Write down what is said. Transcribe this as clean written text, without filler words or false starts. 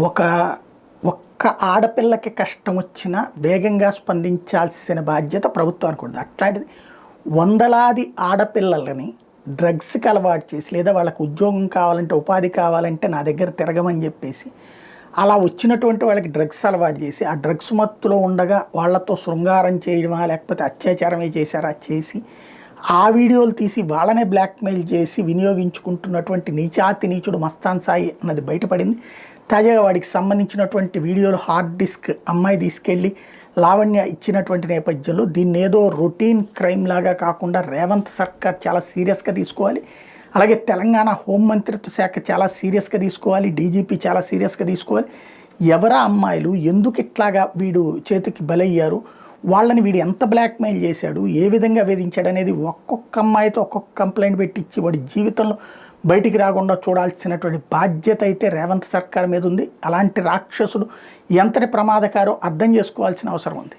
ఒక ఒక్క ఆడపిల్లకి కష్టం వచ్చినా వేగంగా స్పందించాల్సిన బాధ్యత ప్రభుత్వానికి ఉంది. అట్లాంటిది వందలాది ఆడపిల్లలని డ్రగ్స్కి అలవాటు చేసి, లేదా వాళ్ళకు ఉద్యోగం కావాలంటే, ఉపాధి కావాలంటే నా దగ్గర తిరగమని చెప్పేసి అలా వచ్చినటువంటి వాళ్ళకి డ్రగ్స్ అలవాటు చేసి, ఆ డ్రగ్స్ మత్తులో ఉండగా వాళ్ళతో శృంగారం చేయడమా లేకపోతే అత్యాచారమే చేశారా చేసి ఆ వీడియోలు తీసి వాళ్ళనే బ్లాక్మెయిల్ చేసి వినియోగించుకుంటున్నటువంటి నీచాతి నీచుడు మస్తాన్ సాయి అన్నది బయటపడింది. తాజాగా వాడికి సంబంధించినటువంటి వీడియోలు హార్డ్ డిస్క్ అమ్మాయి తీసుకెళ్ళి లావణ్య ఇచ్చినటువంటి నేపథ్యంలో దీన్ని ఏదో రొటీన్ క్రైమ్ లాగా కాకుండా రేవంత్ సర్కార్ చాలా సీరియస్గా తీసుకోవాలి. అలాగే తెలంగాణ హోంమంత్రిత్వ శాఖ చాలా సీరియస్గా తీసుకోవాలి. డీజీపీ చాలా సీరియస్గా తీసుకోవాలి. ఎవరా అమ్మాయిలు, ఎందుకు ఇట్లాగా వీడు చేతికి బలయ్యారు, వాళ్ళని వీడు ఎంత బ్లాక్మెయిల్ చేశాడు, ఏ విధంగా వేధించాడు అనేది ఒక్కొక్క అమ్మాయితో ఒక్కొక్క కంప్లైంట్ పెట్టించి వాడి జీవితంలో బయటికి రాకుండా చూడాల్సినటువంటి బాధ్యత అయితే రేవంత్ సర్కార్ మీద ఉంది. అలాంటి రాక్షసుడు ఎంతటి ప్రమాదకారో అర్థం చేసుకోవాల్సిన అవసరం ఉంది.